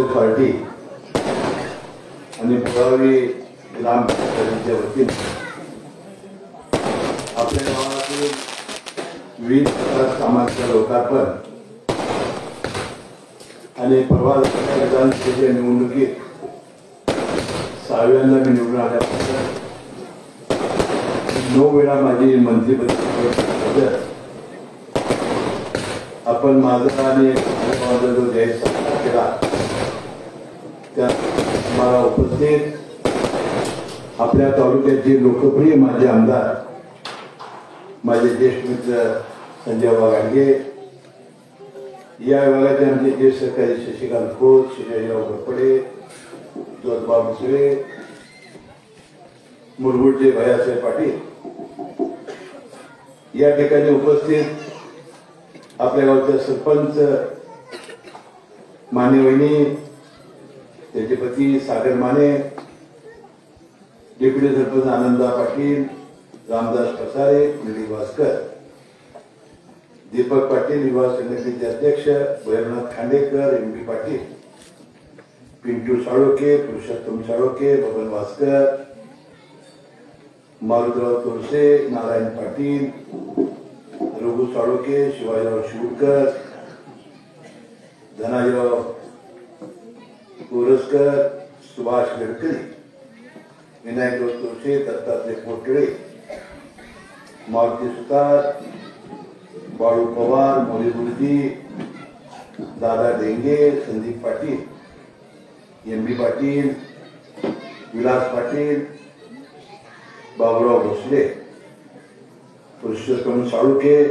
Party आणि पुरावी ग्राम पंचायतीच्या वतीने आपल्या गावातील विविध कामांचं लोकार्पण आणि परवा विधानसभेच्या निवडणुकीत 6व्यांदा मी निवडून आल्यापासून 9 वेळा माझी मंत्रिपद आपण माझा आणि माझा जो जाहीर सत्कार केला त्या मला उपस्थित आपल्या तालुक्याचे लोकप्रिय माझे आमदार माझे ज्येष्ठ मित्र संजय गाडगे, या विभागाचे आमचे ज्येष्ठ सहकारी शशिकांत खोत, शिवाजीराव घोरपडे, ज्योतिबा मुसळे, मुरगुडचे भैयासाहेब पाटील, या ठिकाणी उपस्थित आपल्या गावचे सरपंच माने वहिनी, त्याचे पती सागर माने, डेप्युटी सरपंच आनंदा पाटील, रामदास पसारे, निधी भास्कर, दीपक पाटील, युवा संघटनेचे अध्यक्ष भैरवनाथ खांडेकर, एम.बी. पाटील, पिंटू साळोखे, पुरुषोत्तम साळोखे, बबन भास्कर, मारुतराव तोरसे, नारायण पाटील, रघु साळोखे, शिवाजीराव शिवकर, धनाजीराव कोरसकर, सुभाष गडकरी, विनायकराव तोरसे, दत्तात्रय पोटळे, मारुती सुतार, बाळू पवार, मोरी गुरुजी, दादा डेंगे, संदीप पाटील, एम.बी. पाटील, विलास पाटील, बाबुराव भोसले, पुरुषोत्तम साळुखे.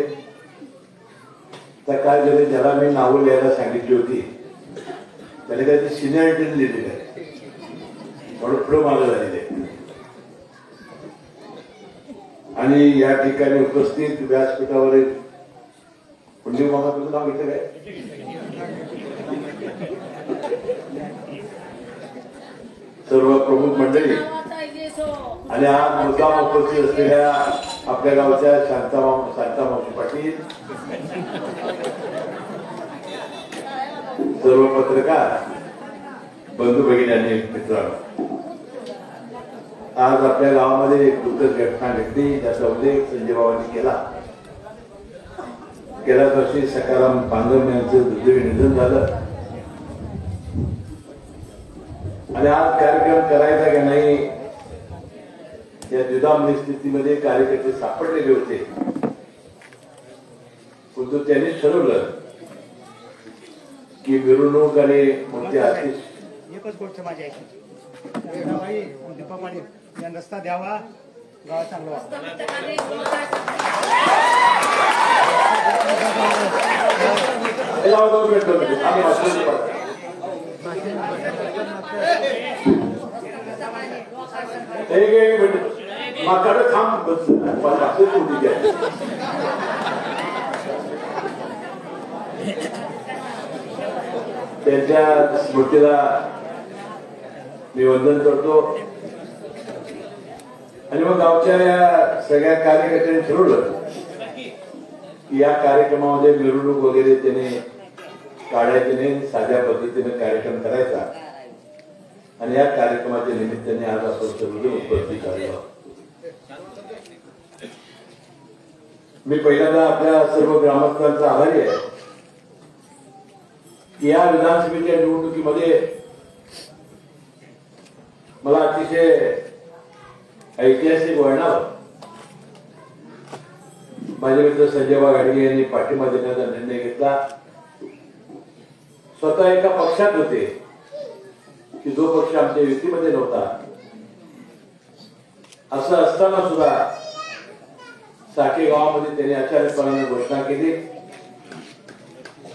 त्या काय झाले, ज्याला मी नावं लिहायला सांगितली होती त्याने काय ते सिनियरिटी लिहिलेली आहे, थोडं पुढं मागं झालेले. आणि या ठिकाणी उपस्थित व्यासपीठावर पुण्य मामा, तुझं नाव घेतलं काय? सर्व प्रमुख मंडळी आणि आज मुद्दाम उपस्थित असलेल्या आपल्या गावच्या शांतामावशी पाटील, सर्व पत्रकार बंधू भगिनी आणि मित्रांनो, आज आपल्या गावामध्ये एक दुःखद घटना घडली ज्याचा उल्लेख संजय बाबांनी केला. गेल्या वर्षी सकाराम पांगम यांचं दुर्दैवी निधन झालं आणि आज कार्यक्रम करायचा की नाही या द्विधा स्थितीमध्ये कार्यकर्ते सापडलेले होते. परंतु त्यांनी ठरवलं की मिरवणूक आणि मोठे आर्टिस्ट एकच गोष्ट माझी आहे, दीपा पाटील या रस्ता द्यावा, गावात चांगला माकडं थांब त्यांच्या स्मृतीला मी वंदन करतो. आणि मग गावच्या या सगळ्या कार्यकर्त्यांनी ठरवलं की या कार्यक्रमामध्ये मिरवणूक वगैरे त्याने काढायचे नाही, साध्या पद्धतीने कार्यक्रम करायचा. आणि या कार्यक्रमाच्या निमित्ताने आज आपण सर्वजण उपस्थित झालो. मी पहिल्यांदा आपल्या सर्व ग्रामस्थांचा आभारी आहे की या विधानसभेच्या निवडणुकीमध्ये मला अतिशय ऐतिहासिक वळणावर माझे मित्र संजय गाडगे यांनी पाठिंबा देण्याचा निर्णय घेतला. स्वतः एका पक्षात होते की जो पक्ष आमच्या युतीमध्ये नव्हता, असं असताना सुद्धा साखे गावामध्ये त्यांनी अचानकपणाने घोषणा केली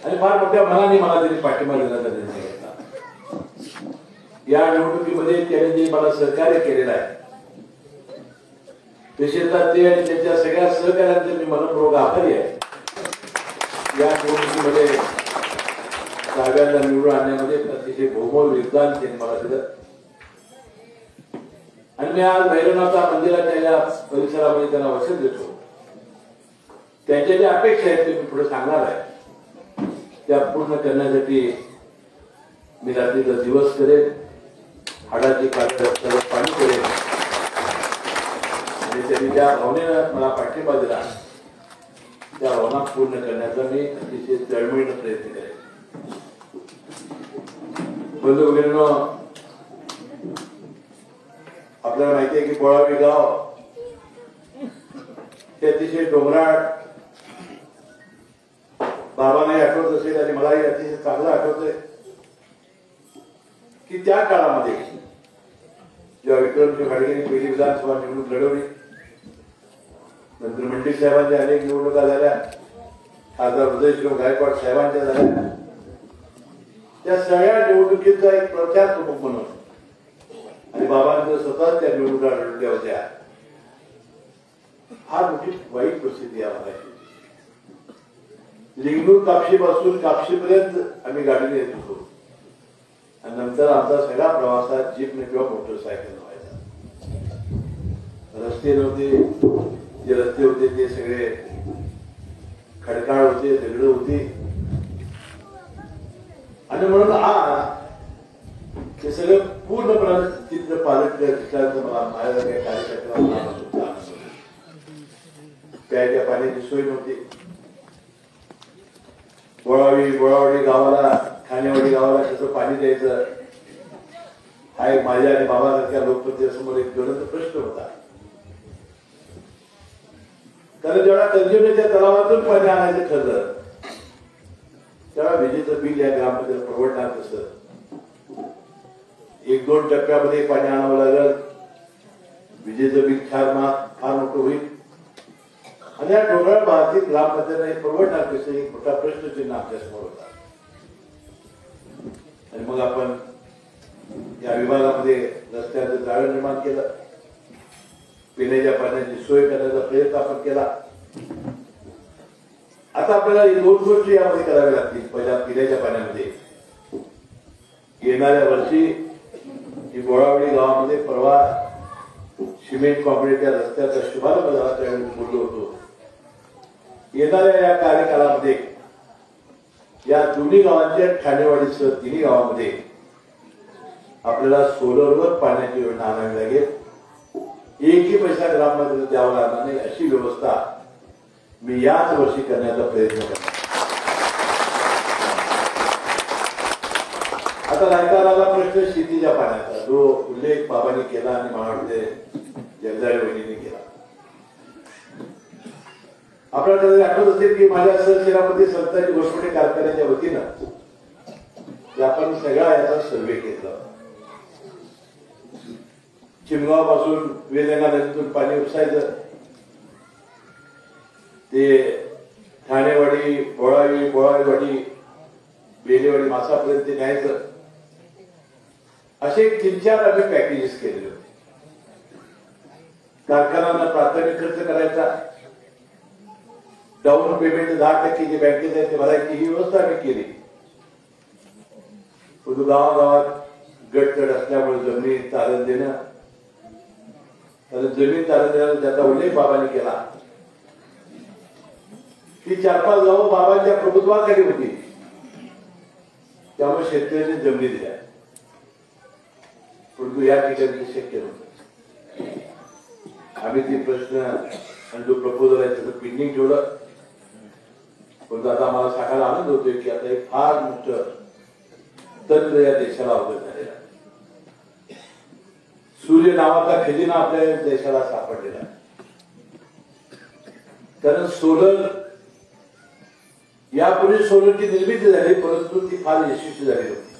आणि फार मोठ्या मनाने मला त्यांनी पाठिंबा देण्याचा निर्णय घेतला. या निवडणुकीमध्ये त्याने जे मला सहकार्य केलेलं आहे, विशेषतः ते आणि त्यांच्या सगळ्या सहकार्यांचे मी मनपूर्वक आभारी आहे. या निवडणुकीमध्ये 6व्यांदा निवडून आणण्यामध्ये अतिशय बहुमोल योगदान त्यांनी मला दिलं. आणि मी आज भैरवनाथ मंदिराच्या या परिसरामध्ये त्यांना वचन देतो, त्यांच्या ज्या अपेक्षा आहेत ते मी पुढे सांगणार आहे, त्या पूर्ण करण्यासाठी मी रात्रीचा दिवस करेन, हाडाची काठी रस्त्यावर पाणी करेन आणि त्यांनी ज्या भावनेनं मला पाठिंबा दिला त्या भावना पूर्ण करण्याचा मी अतिशय तळमळीनं प्रयत्न करेन. बंधू भगिनींनो, आपल्याला माहिती आहे की बोळावी गाव ते अतिशय डोंगराळ, बाबांनाही आठवत असेल आणि मलाही अतिशय चांगलं आठवतंय की त्या काळामध्ये जेव्हा विक्रमसिंह घाडगेंनी पहिली विधानसभा निवडणूक लढवली, नंतर मंडलिक साहेबांच्या अनेक निवडणुका झाल्या, खासदार उदयसिंह गायकवाड साहेबांच्या झाल्या, त्या सगळ्या निवडणुकीचा एक प्रचार प्रमुख म्हणून आणि बाबांचं स्वतः त्या निवडणुका लढवल्या होत्या. फार मोठी वाईट परिस्थिती आहे आम्हाला. लिंगणूर कापशीपासून कापशीपर्यंत आम्ही गाडीने येत होतो आणि नंतर आमचा सगळा प्रवासात जीपने किंवा मोटरसायकल व्हायचा. रस्ते नव्हते, जे रस्ते होते ते सगळे खडकाळ होते, दगड होती आणि म्हणून आज ते सगळं पूर्णपणे चित्र पालट मला माझ्या काही कार्यकर्त्यांना प्यायच्या पाण्याची सोय नव्हती. बोळावाडी गावाला, खानेवाडी गावाला कसं पाणी द्यायचं हा एक माझ्या आणि बाबासारख्या लोकप्रतिनिधीसमोर एक ज्वलंत प्रश्न होता. कारण जेव्हा कंजुनेच्या तलावातून पाणी आणायचं ठरलं तेव्हा विजेचं बिल या ग्रामपंचायत परवडणार कसं? 1-2 टप्प्यामध्ये पाणी आणावं लागलं, विजेचं बिल फार मोठं होईल आणि या डोंगराळ भागातील ग्रामपंचायत परवडणार कसं एक मोठा प्रश्नचिन्ह आपल्यासमोर होता. आणि मग आपण या विभागामध्ये रस्त्याचं जाळं निर्माण केलं, पिण्याच्या पाण्याची सोय करण्याचा प्रयत्न आपण केला. आता आपल्याला 2 गोष्टी यामध्ये कराव्या लागतील. पहिल्या, पिण्याच्या पाण्यामध्ये येणाऱ्या वर्षी ही बोळावडी गावामध्ये परवा सिमेंट कॉन्क्रीटच्या रस्त्याचा शुभारंभ झाला त्यावेळी बोललो होतो. येणाऱ्या या कार्यकालामध्ये या दोन्ही गावांच्या ठाणेवाडीसह 3 गावांमध्ये आपल्याला सोलरवर पाण्याची योजना आणावी लागेल. एकही पैसा ग्रामपंचायतीला द्यावा लागणार नाही अशी व्यवस्था मी याच वर्षी करण्याचा प्रयत्न करतो. आता रायताराला प्रश्न शेतीच्या पाण्याचा जो उल्लेख बाबांनी केला आणि मला वाटते जगदाळे वहिनीने केला. आपल्याला कधी आठवत असेल की माझ्या सहसेनापती संताजी घोषवणे कारखान्याच्या वतीनं आपण सगळा याचा सर्वे केला. चिमगाव पासून वेदंगा नदीतून पाणी उपसायचं, ते ठाणेवाडी, बोळावीवाडी, बेलेवाडी, मासापर्यंत ते न्यायचं. असे 3-4 आम्ही पॅकेजेस केलेले होते. कारखान्यांना प्राथमिक खर्च करायचा, डाऊन पेमेंट 10% जे बँकेत आहे ते भरायची, ही व्यवस्था आम्ही केली. परंतु गावागावात गटतट असल्यामुळे जमिनी तारण देणं, जमीन तारण देण्याचा ज्याचा उल्लेख बाबांनी केला ती 4-5 गावं बाबांच्या प्रभुत्वाखाली होती, त्यामुळे शेतकऱ्यांनी जमिनी दिल्या. परंतु या ठिकाणी शक्य नव्हतं. आम्ही ती प्रश्न आणि जो प्रपोजल आहे त्याचं पेंडिंग ठेवलं. परंतु आता मला सांगायला आनंद होतोय की आता एक फार मोठं तंत्र या देशाला अवगत झालेलं आहे. सूर्य नावाचा खजिना आपल्या देशाला सापडलेला आहे. कारण सोलर, यापूर्वी सोलरची निर्मिती झाली परंतु ती फार यशस्वी झाली होती.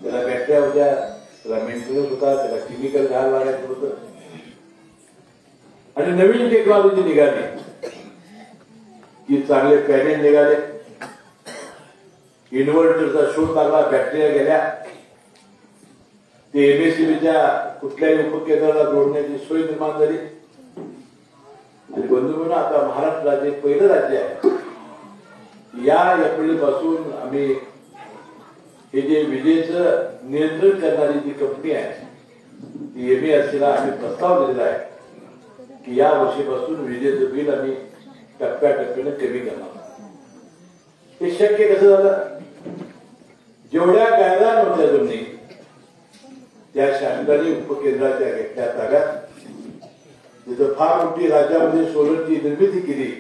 त्याला बॅटऱ्या होत्या, त्याला मेंटेनन्स होता, त्याला केमिकल घ्यायला लागायचं होतं आणि नवीन टेक्नॉलॉजी निघाली की चांगले पॅनेल निघाले, इन्व्हर्टरचा शोध लागला, बॅटऱ्या गेल्या, ते एमएससीबीच्या कुठल्याही उपकेंद्राला जोडण्याची सोय निर्माण झाली. आणि बंधूंनो, आता महाराष्ट्र राज्य पहिलं राज्य आहे या एप्रिल पासून आम्ही हे जे विजेचं नियंत्रण करणारी जी कंपनी आहे ती MERC ला आम्ही प्रस्ताव दिलेला आहे की या वर्षीपासून विजेचं बिल आम्ही टप्प्याटप्प्याने कमी करणार. हे शक्य कसं झालं? जेवढ्या गायला नव्हत्या जमिनी त्या शासनाने उपकेंद्राच्या घेतल्या ताब्यात, तिथं फार मोठी राज्यामध्ये सोलरची निर्मिती केली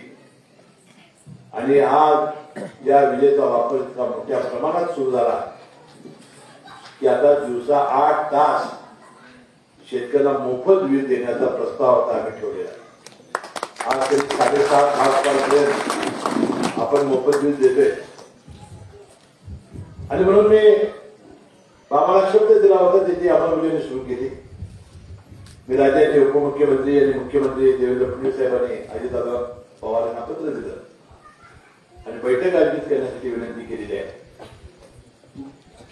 आणि आज या विजेचा वापर इतका मोठ्या प्रमाणात सुरू झाला की आता दिवसा 8 तास शेतकऱ्यांना मोफत वीज देण्याचा प्रस्ताव आता आम्ही ठेवलेला आहे। आज तरी 7:30 पर्यंत आपण मोफत वीज देतोय आणि म्हणून मी आम्हाला शब्द दिला होता त्याची अंमलबजावणी सुरू केली। मी राज्याचे उपमुख्यमंत्री आणि मुख्यमंत्री देवेंद्र फडणवीस साहेबांनी अजितदादा पवार यांना पत्र दिलं आणि बैठक आयोजित करण्यासाठी विनंती केलेली आहे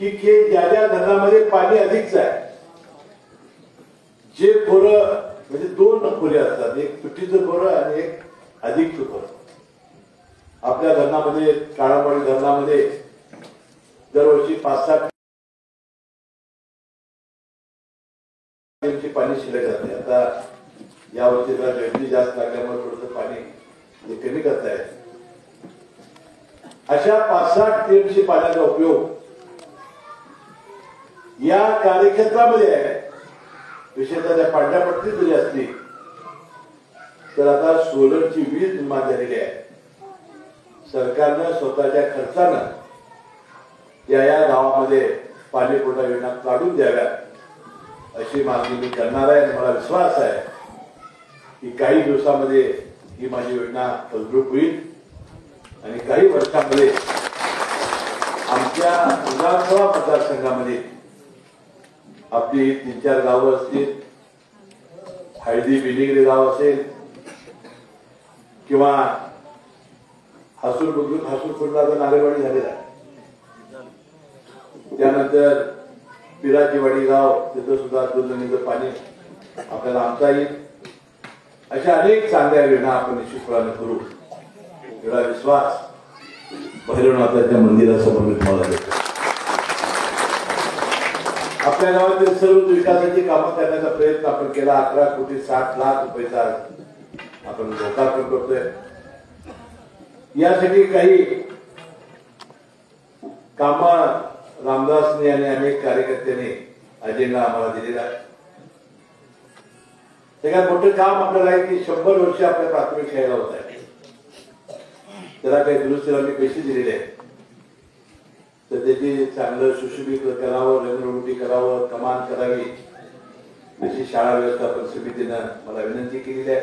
की ज्या ज्या धरणामध्ये पाणी अधिकच आहे, जे खोरं म्हणजे 2 खोरे असतात, एक तुटीचं खोरं आणि एक अधिकचं खोरं। आपल्या धरणामध्ये काळामवाडी धरणामध्ये दरवर्षी 5-7 टीएमसी पाणी शिल्लक जाते। आता यावर्षी गर्दी जास्त लागल्यामुळे थोडंसं पाणी कमी करतायत। अशा 5-7 टीएमसी पाण्याचा उपयोग या कार्यक्षेत्रामध्ये आहे। विशेषतः त्या पांढऱ्या पट्टीत जरी असली तर आता सोलरची वीज निर्माण झालेली आहे। सरकारनं स्वतःच्या खर्चानं या गावामध्ये पाणी पुरवठा योजना काढून द्याव्यात अशी मागणी मी करणार आहे आणि मला विश्वास आहे की काही दिवसामध्ये ही माझी योजना फलद्रूप होईल आणि काही वर्षांमध्ये आमच्या विधानसभा मतदारसंघामध्ये आपली 3-4 गावं असतील, हळदी बिलिंगरे गाव असेल किंवा हसूर बुद्रुक हसूर कुंडला नागरवाडी झालेला आहे, त्यानंतर पिराची वाडी गाव तिथं सुद्धा दुर्गणीचं पाणी आपल्याला आणता येईल। अशा अनेक चांगल्या योजना आपण निश्चितपणे करू एवढा विश्वास भैरवनाथाच्या मंदिरासमोर मी तुम्हाला देतो। आपल्या गावातील सर्व विकासाची कामं करण्याचा प्रयत्न आपण केला। 11,60,00,000 रुपयाचा आपण लोकार्पण करतोय। यासाठी काही कामं रामदासने आणि अनेक कार्यकर्त्यांनी अजेंडा आम्हाला दिलेला आहे। सगळ्यात मोठं काम आपल्याला आहे की 100 वर्ष आपल्या प्राथमिक शाळेला होत आहे, त्याला काही दुरुस्तीला मी पैसे दिलेले आहेत, तर त्याची चांगलं सुशोभित करावं, रंगरंगोटी करावं, कमान करावी अशी शाळा व्यवस्थापन समितीनं मला विनंती केलेली आहे।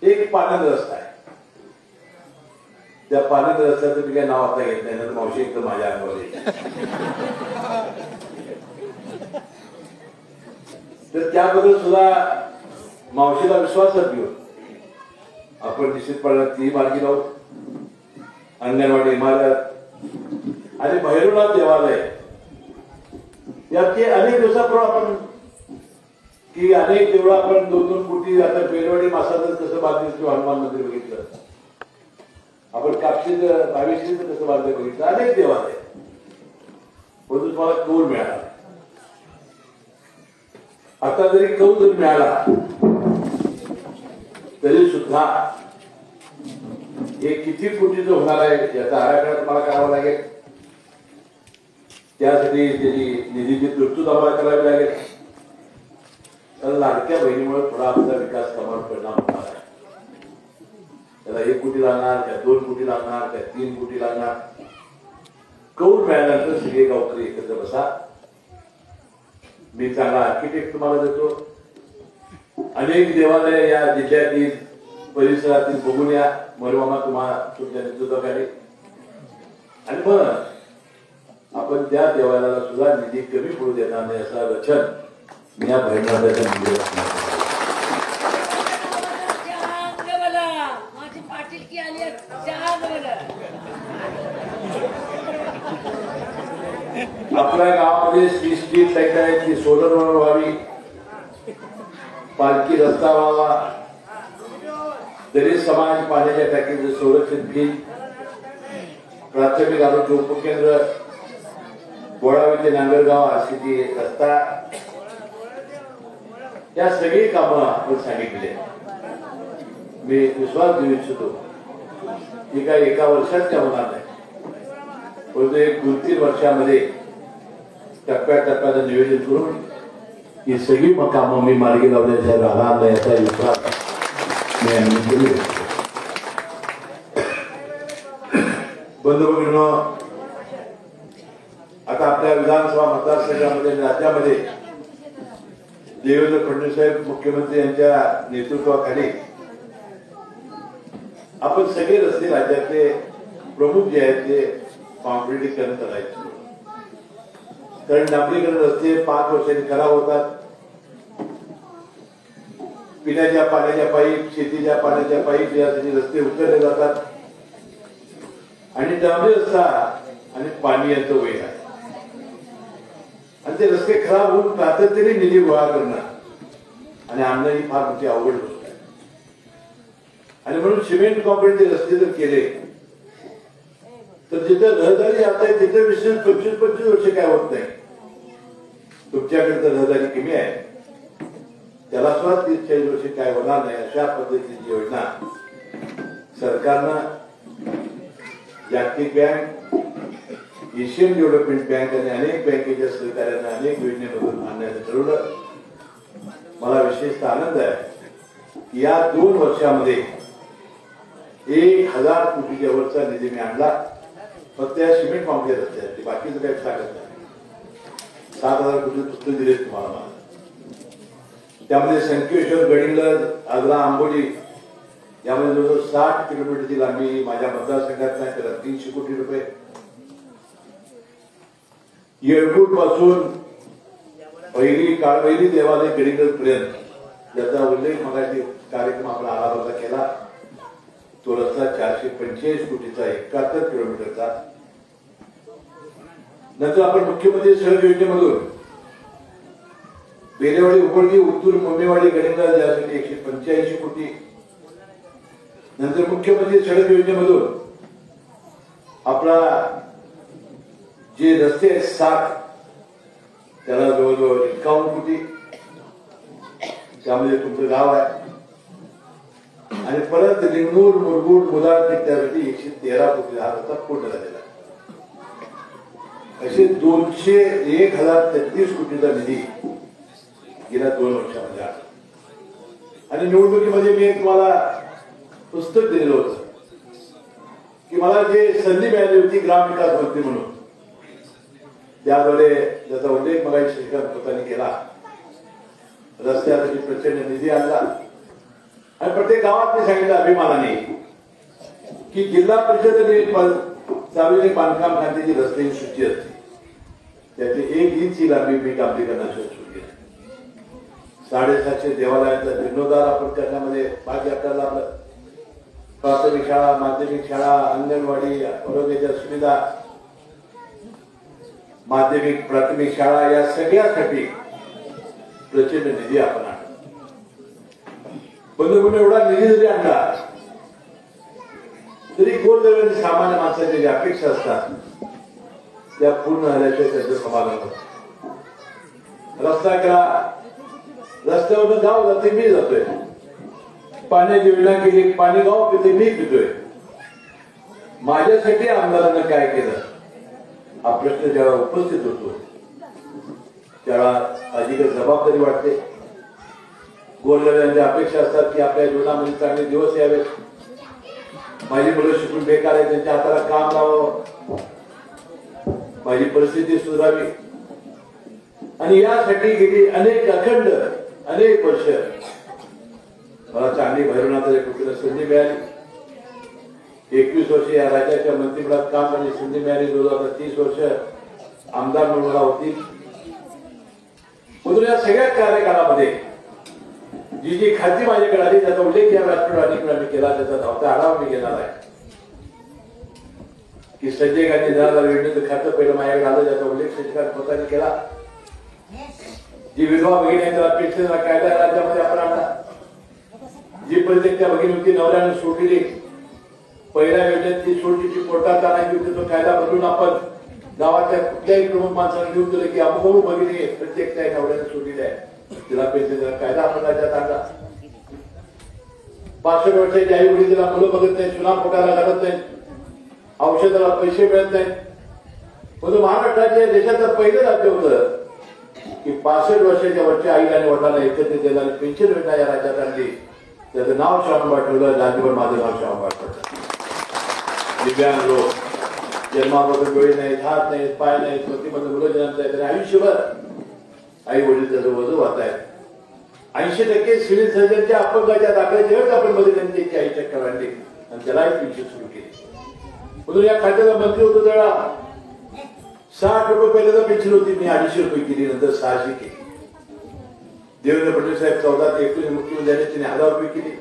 एक पाण्याचा रस्ता आहे, त्या पाण्याच्या रस्त्याचं मी काय नाव आता घेत नाही, मावशी एकदम माझ्या अंगावर येईल, तर त्याबद्दल सुद्धा मावशीला विश्वासात घेऊन आपण निश्चितपणे ती मार्गी लावू। अंगणवाडी इमारत आणि भैरवनाथ देवालय याचे अनेक दिवसापूर्वी आपण की अनेक देवळं आपण 2-2 कोटी, आता बेलवाडी मासाचं कसं बांधलं किंवा हनुमान मंदिर बघितलं, आपण कापशीचं भावेशीचं कसं बांधलं बघितलं, अनेक देवालय, परंतु तुम्हाला कौल मिळाला। आता जरी कौल जर मिळाला तरी सुद्धा हे किती कोटीचं होणार आहे याचा आराखडा तुम्हाला करावा लागेल। त्यासाठी त्याची निधीची तरतूद आम्हाला करावी लागेल, कारण लाडक्या बहिणीमुळे थोडा आमचा विकास कामावर परिणाम होणार आहे। त्याला 1 कोटी लागणार, त्या 2 कोटी लागणार, त्या 3 कोटी लागणार। कौल मिळाल्यानंतर सगळे गावकरी एकत्र बसा, मी चांगला आर्किटेक्ट तुम्हाला देतो, अनेक देवालय या जिल्ह्यातील परिसरातील बघून या, मरमामा तुम्हाला तुमच्या नेतृत्वाखाली, आणि मग आपण त्या देवालयाला सुद्धा निधी कमी पडू देणार नाही असं वचन मी या भैरवनाथाच्या मंदिरात आपल्या गावामध्ये स्ट्रीट लाईट आहे ती सोलरवर व्हावी, पालखी रस्ता व्हावा, दलित समाज पाण्याच्या टाकीचं संरक्षण घेईल, प्राथमिक आरोग्य उपकेंद्र बोळावी ते नांगरगाव आरसीटी रस्ता, या सगळी कामं आपण सांगितले। मी विश्वास देऊ इच्छितो की काही एका वर्षात त्या होणार नाही, परंतु एक 2-3 वर्षामध्ये टप्प्याटप्प्यानं नियोजन करून ही सगळी कामं मी मार्गी लावल्याच्या राहणार नाही याचा विश्वास मी आम्ही केली. बंधू भगिनींनो, आता आपल्या विधानसभा मतदारसंघामध्ये राज्यामध्ये देवेंद्र फडणवीस साहेब मुख्यमंत्री यांच्या नेतृत्वाखाली आपण सगळे रस्ते राज्यातले प्रमुख जे आहेत ते कॉन्क्रिटीकरण करायचे. कारण डांबरीकरण रस्ते 5 वर्षांनी खराब होतात. पिण्याच्या पाण्याच्या पाईप, शेतीच्या पाण्याच्या पाईप यासाठी रस्ते उचलले जातात आणि डांबरी रस्ता आणि पाणी यांचं वैर आहे आणि ते रस्ते खराब होऊन सातत्याने निधी गोळा करणं आणि आणणं ही फार मोठी अवघड गोष्ट आहे. आणि म्हणून सिमेंट कॉन्क्रीटचे रस्ते जर केले तर जिथं रहदारी जात आहे तिथे 20-25 वर्ष काय होत नाही. तुमच्याकडे तर रहदारी कमी आहे त्याला सुद्धा 30-40 वर्ष काय होणार नाही अशा पद्धतीची योजना सरकारनं जागतिक बँक, एशियन डेव्हलपमेंट बँक आणि अनेक बँकेच्या सहकार्यानं अनेक योजनेमधून आणण्याचं ठरवलं. मला विशेषतः आनंद आहे की या 2 वर्षामध्ये 1000 कोटीच्या वरचा निधी मी आणला फक्त या सिमेंट कॉन्क्रीट रस्त्यासाठी. बाकीचं काही सांगत नाही. 7000 कोटी पुस्तक दिले तुम्हाला मला. त्यामध्ये संकेश्वर, गडिंग्लज, आग्रा, आंबोली यामध्ये जवळजवळ 60 किलोमीटरची लांबी माझ्या मतदारसंघात नाही त्याला 300 कोटी रुपये. येळगूर पासून काळभैरी देवालय गडिंग्लज पर्यंत याचा उल्लेख मगाशी कार्यक्रम आपला आढावा केला. तो रस्ता 445 कोटीचा 71 किलोमीटरचा. नंतर आपण मुख्यमंत्री सडक योजनेमधून बेलेवाडी, उपळगी, उत्तूर, मम्मीवाडी, गडिंग्लज यासाठी 185 कोटी. नंतर मुख्यमंत्री सडक योजनेमधून आपला जे रस्ते आहेत 7 त्याला जवळजवळ 51 कोटी. त्यामध्ये तुमचं गाव आहे. आणि परत लिंगूर, मुरगुड, मुलाड त्यासाठी 113 कोटी हा रस्ता पूर्ण झालेला. असे 1033 कोटीचा निधी गेल्या 2 वर्षामध्ये आला. आणि निवडणुकीमध्ये मी तुम्हाला पुस्तक दिलेलं होतं की मला जे संधी मिळाली होती ग्रामविकास मंत्री म्हणून त्याद्वारे ज्याचा उल्लेख मला श्रीकांत पोतांनी केला. रस्त्यासाठी प्रचंड निधी आणला आणि प्रत्येक गावात मी सांगितलं अभिमानाने की जिल्हा परिषद आणि सार्वजनिक बांधकाम खात्याची रस्त्याची सूची असते त्याची 1 इंची लांबी मी डांबरीकरणाशिवाय सुरू केली. 750 देवालयांचा जीर्णोद्धार आपण करण्यामध्ये बाकी आपल्याला आपलं प्राथमिक शाळा, माध्यमिक शाळा, अंगणवाडी, आरोग्याच्या सुविधा, माध्यमिक प्राथमिक शाळा या सगळ्यासाठी प्रचंड निधी आपण आणला. बंधूंनो, एवढा निधी जरी आणला तरी गोरगरिबांची सामान्य माणसाच्या ज्या अपेक्षा असतात त्या पूर्ण झाल्याशिवाय त्याचं समाधान होतं. रस्ता केला, रस्त्यावरून गाव जाते मी जातोय. पाण्याची योजना केली, पाणी गाव पिते मी पितोय. माझ्यासाठी आमदारांना काय केलं हा प्रश्न जेव्हा उपस्थित होतो त्यावेळा अधिक जबाबदारी वाटते. गोरगरिबांच्या अपेक्षा असतात की आपल्या जीवनामध्ये चांगले दिवस यावेत. माझी मुलं शिकून बेकार आहे त्यांच्या हाताला काम लावावं, माझी परिस्थिती सुधारावी. आणि यासाठी गेली अनेक वर्ष मला चांगली भैरवनाथाच्या कृपेने संधी मिळाली. 21 वर्ष या राज्याच्या मंत्रिमंडळात काम करण्याची संधी मिळाली. 2030 वर्ष आमदार म्हणून मला होती. म्हणून या सगळ्या कार्यकाळामध्ये जी खाती माझ्याकडे आली त्याचा उल्लेख या राष्ट्रवादी केला, त्याचा धावता आढावा मी घेणार आहे की संजय गांधी निराधार योजनेचं खातं पहिलं माझ्याकडे आलं त्याचा उल्लेख श्रीकांत पोतांनी केला. जी विधवा भगिनी आहे त्याला पेन्शनचा कायदा राज्यामध्ये आपण आणला. जी प्रत्येक त्या भगिनी होती नवऱ्याने सोडलेली पहिल्या योजनेत ती सोडली कोर्टात आणायची होती तो कायदा बदलून आपण गावाच्या कुठल्याही प्रमुख माणसाला घेऊन दिलं की अमुक भगिनी प्रत्येक त्या नवऱ्याने सोडलेली आहे तिला पेन्शनचा कायदा आपण राज्यात आणला. 65 वर्षाची आई वडील तिला मुलं बघत नाही, सुना पोटाला घालत नाही, औषधाला पैसे मिळत नाहीत. म्हणून महाराष्ट्राच्या देशाचं पहिलं राज्य होतं की 65 वर्षाच्या वरच्या आई आणि वडिलांना एकत्र देणारी पेन्शन योजना या राज्यात आणली. त्याचं नाव शाहूंबा ठेवलं. जातीवर माझं नाव शाहूंबा ठेवलं. दिव्यांग लोक जन्मापासून डोळे नाहीत, हात नाहीत, पाय नाहीत, स्मृतीमध्ये मुलं जन्मत आहेत आणि आयुष्यभर आई वडील त्याचं वजन वाहत आहेत. 80% सिव्हिल सर्जनच्या अपंगाच्या दाखल्याची अट आपण मध्ये त्यांची आई चक्कर आणली आणि त्याला एक पेन्शन सुरू केली. म्हणून या खात्याचा मंत्री होतो त्यावेळा 60 रुपये पहिल्यांदा पेन्शन होती. मी 250 रुपये केली, नंतर 600 केली. देवेंद्र फडणवीस साहेब 14 ते 21 मुख्यमंत्री झाले, त्यांनी 1000 रुपये केली.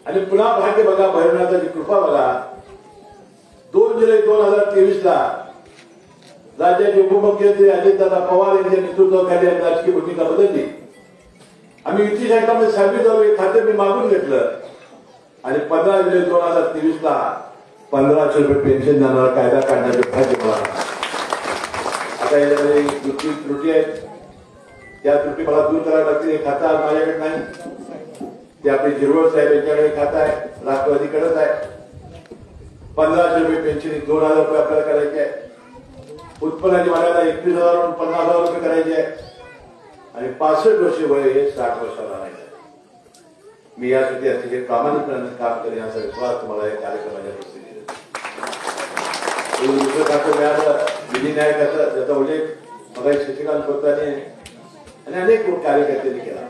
आणि पुन्हा भाग्य बघा, भैरवनाथाची कृपा बघा. 2 जुलै 2023 ला राज्याचे उपमुख्यमंत्री अजितदादा पवार यांच्या नेतृत्वाखाली राजकीय भूमिका बदलली. आम्ही युती सरकारमध्ये सामील झालो. एक खाते मी मागून घेतलं आणि 15 जुलै 2023 ला 1500 रुपये पेन्शन देणारा कायदा काढण्याचे भाग्य मला. आता याच्यामध्ये त्रुटी आहेत. त्या त्रुटी मला दूर कराव्या लागतील. हे खाता आज माझ्याकडे नाही, ते आपले जिरवळ साहेब यांच्याकडे खाता आहे, राष्ट्रवादीकडेच आहे. 1500 रुपये पेन्शन 2000 रुपये आपल्याला करायचे आहे. उत्पन्नाची मर्यादा 21,000 वरून 50,000 रुपये करायची आहे आणि 65 वर्ष वय हे 60 वर्षाला नाही. मी यासाठी अतिशय प्रामाणिकपणे काम करेन असा विश्वास तुम्हाला या कार्यक्रमाच्या प्रसिद्धी दुसरं खातं मिळालं विधी न्याय खातं, त्याचा उल्लेख मला शशिकांत खोताने आणि अनेक कार्यकर्त्यांनी केला.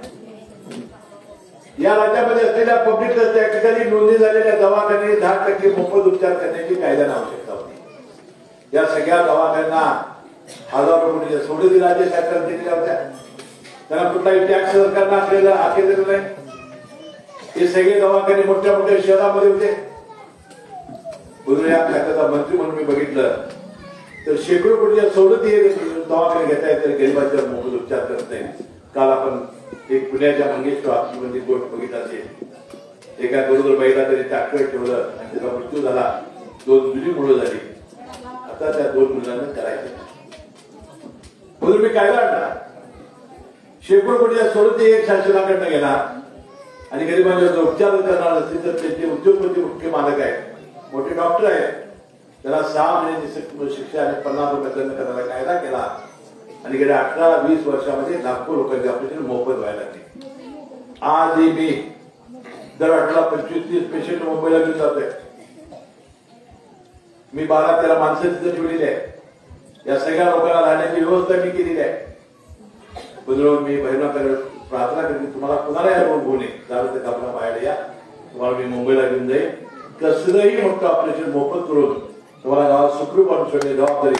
या राज्यामध्ये असलेल्या पब्लिक ट्रस्ट या ठिकाणी नोंदणी झालेल्या दवाखाने 10% मोफत उपचार करण्याची कायद्याने आवश्यकता होती. या सगळ्या दवाखान्यांना हजारो कोटी सवलती राज्य सरकारने दिल्या होत्या. त्यांना कुठलाही टॅक्स सरकारनं आखलेलं नाही. हे सगळे दवाखाने मोठ्या मोठ्या शहरामध्ये होते. म्हणून या खात्याचा मंत्री म्हणून मी बघितलं तर शेकडो कोटीच्या सवलती हे दवाखाने घेता येत तरी गरिबांच्या मोफत उपचार करत नाही. काल आपण एक पुण्याच्या मंगेशकर हॉस्पिटलमध्ये गोष्ट बघितला असेल. एका गरोदर बाईला तरी टाकट ठेवलं आणि त्याचा मृत्यू झाला. 2 जुनी मुलं झाली. आता त्या 2 मुलांना करायचं म्हणून मी कायदा आणला. शेकडो कोटीच्या सवलती एक शासनाकडनं घेणार आणि गरिबांच्या जो उपचार करणार असतील तर त्यांचे उद्योगपती मुख्य मालक आहेत, मोठे डॉक्टर आहेत, त्याला 6 महिन्याची शिक्षा आणि 50 रुपये दंड करायला कायदा केला आणि गेल्या 18-20 वर्षामध्ये लाखो लोकांचे ऑपरेशन मोफत व्हायला लागले. आजही मी दर आठवड्याला 25-30 पेशंट मुंबईला घेऊन जातोय. मी 12-13 माणसं तिथे ठेवलेली आहे. या सगळ्या लोकांना राहण्याची व्यवस्था मी केलेली आहे. बदलून मी भैरवनाथाकडे प्रार्थना करते तुम्हाला कुणाला या रोग होऊ नये. त्यावेळेस आपल्या बाहेर या, तुम्हाला मी मुंबईला घेऊन जाईल. कसलंही मोठं ऑपरेशन मोफत करून तुम्हाला गावात सुखरूप आणून सोडण्याची जबाबदारी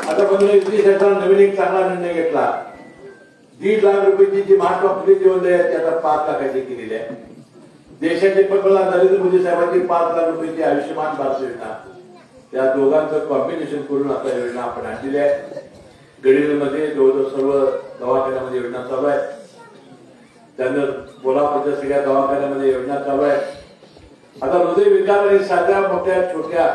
आता बंधू युती सरकारनं नवीन एक चांगला निर्णय घेतला. 1.5 लाख रुपयाची जी महात्मा फुले जीवनदया आहे त्याचा 5 लाखाची केलेली आहे. देशाचे पंतप्रधान नरेंद्र मोदी साहेबांची 5 लाख रुपयाची आयुष्यमान भारत योजना, त्या दोघांचं कॉम्बिनेशन करून आता योजना आपण आणलेली आहे. गडिंगलमध्ये जवळजवळ सर्व दवाखान्यामध्ये योजना चालू आहे. त्यानंतर कोल्हापूरच्या सगळ्या दवाखान्यामध्ये योजना चालू आहे. आता हृदयविकार आणि साध्या मोठ्या छोट्या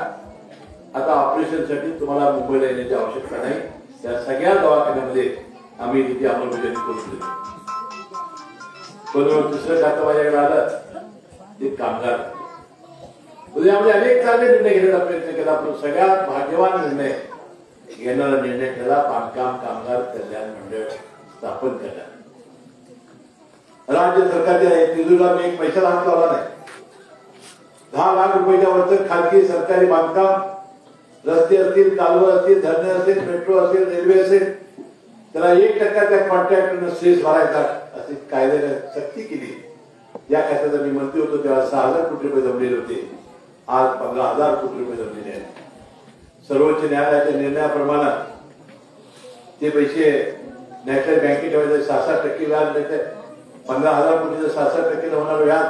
आता ऑपरेशनसाठी तुम्हाला मुंबईला येण्याची आवश्यकता नाही. त्या सगळ्या दवाखान्यामध्ये आम्ही तिथे अंमलबजावणी करून दिली. पण दुसरं खातं माझ्याकडे आलं ते कामगार. यामध्ये अनेक चांगले निर्णय घेण्याचा प्रयत्न केला. पण सगळ्यात भाग्यवान निर्णय घेणारा निर्णय केला बांधकाम कामगार कल्याण मंडळ स्थापन करण्यात. राज्य सरकारच्या तिजोरीला मी एक पैसा हात लावला नाही. 10 लाख रुपयाच्या वरचं खाजगी सरकारी बांधकाम, रस्ते असतील, कालवा असतील, धरणे असतील, मेट्रो असेल, रेल्वे असेल, त्याला 1% त्या कॉन्ट्रॅक्टरनं सेस भरायचा अशी कायद्याने सक्ती केली. या खात्याचा मी मंत्री होतो तेव्हा 6,000 कोटी रुपये जमलेले होते. आज 15,000 कोटी रुपये जमलेले आहेत. सर्वोच्च न्यायालयाच्या निर्णयाप्रमाणे ते पैसे नॅशनल बँकेत ठेवायचे. 66% व्याज मिळते. 15,000 कोटीचं 66% होणार व्याज.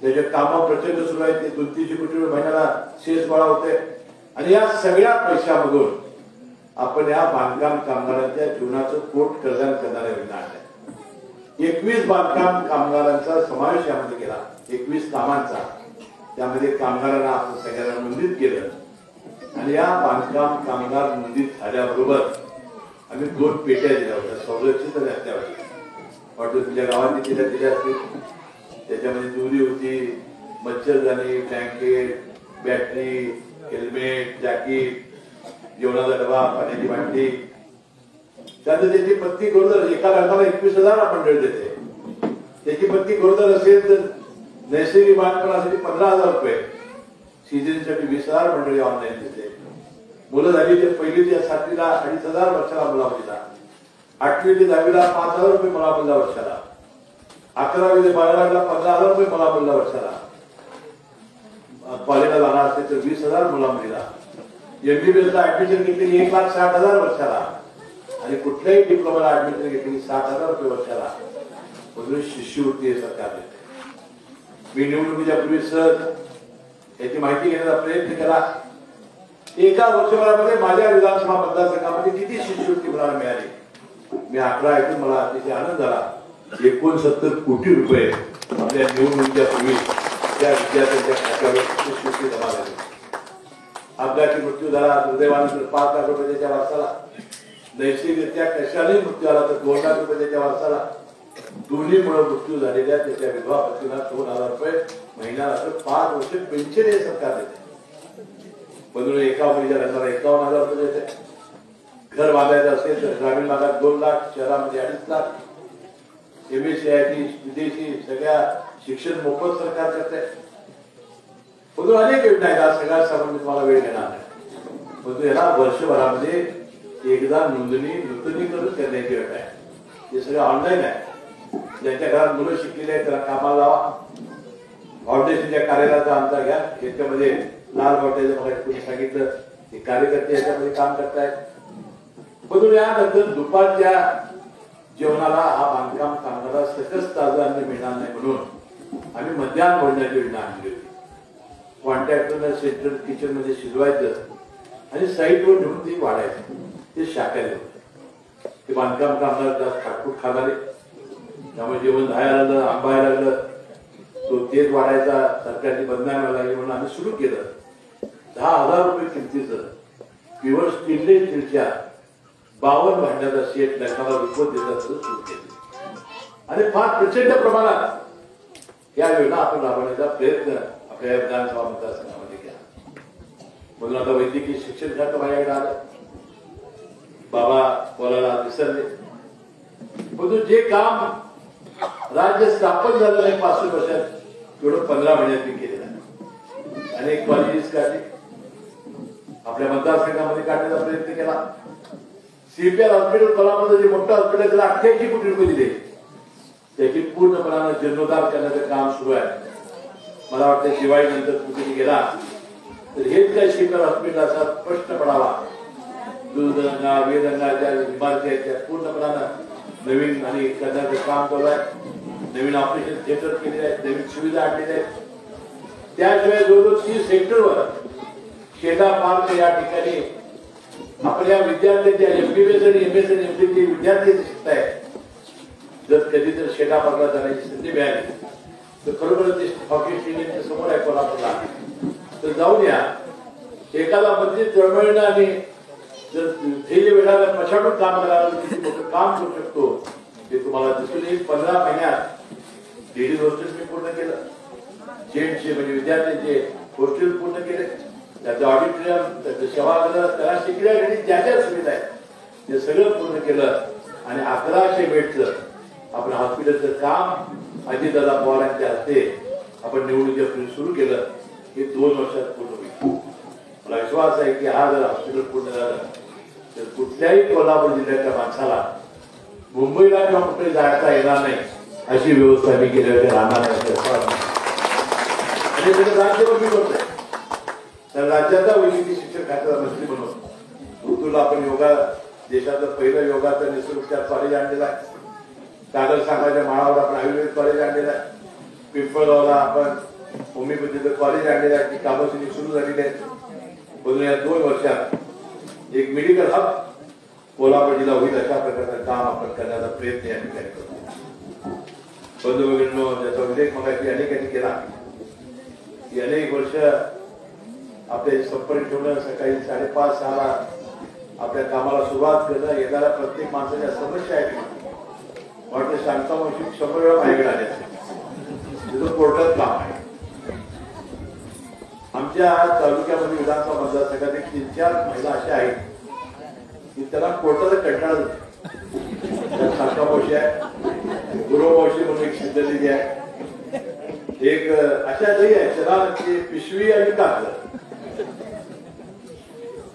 त्याचे कामं प्रचंड सुरू आहेत. ते 200-300 कोटी रुपये महिन्याला शेष गोळा होते आणि या सगळ्या पैशामधून आपण या बांधकाम कामगारांच्या जीवनाचं पोट कल्याण करणाऱ्या योजना आणल्या. 21 बांधकाम कामगारांचा समावेश यामध्ये केला. 21 कामांचा त्यामध्ये कामगारांना आपण सगळ्यांना नोंदीत केलं आणि या बांधकाम कामगार नोंदीत झाल्याबरोबर आम्ही 2 पेट्या दिल्या होत्या. संरक्षित असल्या होत्या. वाटतं तुझ्या गावात दिल्या असतील. त्याच्यामध्ये चोरी होती, मच्छरदाणी, ब्लँकेट, बॅटरी, हेल्मेट, जॅकेट, जेवणाचा डबा, पाण्याची बाटली, त्यानंतर त्याची पत्नी गरोदर एका लग्नाला 21,000 मंडळ देते. त्याची पत्नी गरोदर असेल तर नैसर्गिक बाळपणासाठी 15,000 रुपये, सिजनसाठी 20,000 मंडळी ऑनलाईन देते. मुलं झाली तर 1ली ते 7वीला 2,500 वर्षाला मुलामुलीला, 8वी ते 10वीला 5,000 रुपये मुलामुलीला वर्षाला, 11वी ते 12वीला 15,000 रुपये मुलामुलीला वर्षाला, कॉलेजला जाणार असेल तर 20,000 मुलामुलीला, MBBSला ऍडमिशन घेतली 1,60,000 वर्षाला, आणि कुठल्याही डिप्लोमाला ऍडमिशन घेतली 60,000 रुपये वर्षाला. म्हणून शिष्यवृत्ती हे सरकार देते. मी निवडणुकीच्या पूर्वी सर याची माहिती घेण्याचा प्रयत्न केला. एका वर्षभरामध्ये माझ्या विधानसभा मतदारसंघामध्ये किती शिष्यवृत्ती मला मिळाली मी आकडा ऐकून मला अतिशय आनंद झाला. 69 कोटी रुपये आपल्या निवडणुकीच्या पूर्वी त्या विद्यार्थ्यांच्या खात्यावर शिष्यवृत्ती जमा झाली. अपघाती मृत्यू झाला, दुर्दैवानंतर 5 लाख रुपये त्याच्या वारसाला, नैसर्गिकरित्या कशाने मृत्यू झाला तर 2 लाख रुपये त्याच्या वारसाला, दोन्हीमुळे मृत्यू झालेल्या त्याच्या विधवा पतीला 2,000 रुपये महिन्याला 5 वर्ष पेन्शन हे सरकार देते. म्हणून एका मुलीच्या लग्नाला 51,000 रुपये देते. घर बांधायचं असेल तर ग्रामीण भागात 2 लाख, शहरामध्ये 2.5 लाख. MSCIT, विदेशी सगळ्या शिक्षण मोफत सरकार करते. म्हणून अनेक योजना आहेत. सगळ्या सांगून मी तुम्हाला वेळ घेणार नाही. म्हणून याला वर्षभरामध्ये एकदा नूतनीकरण करण्याची वेळ आहे. हे सगळं ऑनलाईन आहे. ज्यांच्या घरात मुलं शिकलेली आहेत त्याला कामाला लावा. फाउंडेशनच्या कार्यालयाचा आमचा घ्या. याच्यामध्ये लाल बॉटेचं मला तुम्ही सांगितलं की कार्यकर्ते याच्यामध्ये काम करतायत. म्हणून यानंतर दुपारच्या जेवणाला हा बांधकाम कामगाराला सकस ताजं अन्न मिळणार नाही म्हणून आम्ही मध्याह्न भोजनाची योजना आणली होती. कॉन्ट्रॅक्टरला सेंट्रल किचन मध्ये शिजवायचं आणि साईटवर नेऊन ते वाढायचं. ते शाकाहारी होतं. ते बांधकाम कामगार जास्त खाटफूट खाणारे, त्यामुळे जेवण धायला लागलं, आंबायला लागलं, तो तेच वाढायचा, सरकारची बदनामी लागली म्हणून आम्ही सुरू केलं. 10,000 रुपये किमतीचं प्युअर स्टेनलेस स्टीलच्या 52 भांड्याचा सेट लग्नाला विकत देतात सुरू केलं. आणि फार प्रचंड प्रमाणात या योजना आपण राबवण्याचा प्रयत्न आपल्या विधानसभा मतदारसंघामध्ये केला. म्हणून आता वैद्यकीय शिक्षण खातं माझ्याकडे आलं. बाबा बोलायला विसरले. म्हणून जे काम राज्य स्थापन झालं नाही 5 वर्षात तेवढं 15 महिन्यात मी केलेलं आहे. अनेक कॉलेजेस काढले, आपल्या मतदारसंघामध्ये काढण्याचा प्रयत्न केला. CPR हॉस्पिटल कोल्हापूरचं जे मोठं हॉस्पिटल त्याला 88 कोटी रुपये दिले. त्याची पूर्णपणानं जीर्णोद्धार करण्याचं काम सुरू आहे. मला वाटतं दिवाळीनंतर कुठे गेला तर हेच काही CPR हॉस्पिटल असा प्रश्न पडावा. दूधगंगा, वेदगंगा ज्या इमारती आहेत त्या पूर्णपणानं नवीन आणि करण्याचं काम चालू आहे. नवीन ऑपरेशन थिएटर केलेले आहेत, नवीन सुविधा आणलेल्या आहेत. त्याशिवाय जवळजवळ 30 हेक्टरवर शेता पार्क या ठिकाणी आपल्या विद्यार्थ्यांच्या MBBS आणि MS आणि MD चे विद्यार्थी शिकतायत. जर कधी तर शेता पार्कला जाण्याची संधी मिळाली तर खरोखर ते हॉकी स्टेडियमच्या समोर आहे कोल्हापूरला, तर जाऊन या. एखादा मंत्री तळमळीनं आणि जर ध्येय वेळाला पछाडून काम करायला किती मोठं काम करू शकतो ते तुम्हाला दिसून येईल. 15 महिन्यात लेडीज हॉस्टेल मी पूर्ण केलं, जेंट्सचे म्हणजे विद्यार्थ्यांचे हॉस्टेल पूर्ण केले, त्याचं ऑडिटोरियम, त्याचं सभागृह, त्याला शिकण्यासाठी ज्या ज्या सुविधा आहेत ते सगळं पूर्ण केलं. आणि 1100 बेडचं आपण हॉस्पिटलचं काम अजितदादा पवारांच्या हस्ते आपण निवडणुकीपूर्वी सुरू केलं. हे 2 वर्षात पूर्ण होईल. मला विश्वास आहे की हा जर हॉस्पिटल पूर्ण झालं तर कुठल्याही कोल्हापूर जिल्ह्याच्या माणसाला मुंबईला किंवा कुठे जायचा येणार नाही अशी व्यवस्था मी केल्यावर राहणार नाही. आणि त्याचं राज्य मी करतोय. तर राज्याचा वैद्यकीय शिक्षण खात्याचा मंत्री म्हणून उर्दूला आपण योगा, देशाचं पहिलं योगाचं निसर्गोपचार कॉलेज आणलेलं आहे. कागल सांगाच्या माळावर आपण आयुर्वेद कॉलेज आणलेलं आहे. पिंपळगावला आपण होमिओपॅथीचं कॉलेज आणलेलं आहे. ती कामं सुरू झालेली आहेत. म्हणून या 2 वर्षात एक मेडिकल हब कोल्हापूर जिल्हा होईल अशा प्रकारचं काम आपण करण्याचा प्रयत्न या ठिकाणी करतो. बंधू भगिनींनो, ज्याचा उल्लेख मगाशी अनेकांनी केला की अनेक वर्ष आपले संपर्क ठेवणं, सकाळी 5:30-6 ला आपल्या कामाला सुरुवात करणं, येणाऱ्या प्रत्येक माणसाच्या समस्या आहेत. वाटतं शांतावंशी 100 वेळा माझ्याकडे आले असेल. तिथं कोर्टात काम आहे. आमच्या तालुक्यामध्ये विधानसभा मतदारसंघात 3-4 महिला अशा आहेत की त्यांना पोटाचा कंटाळा सारखा मावशी आहे, गुरु मावशी म्हणून एक सिद्धलेली आहे, एक अशा नाही आहे त्याला पिशवी आणि कागद.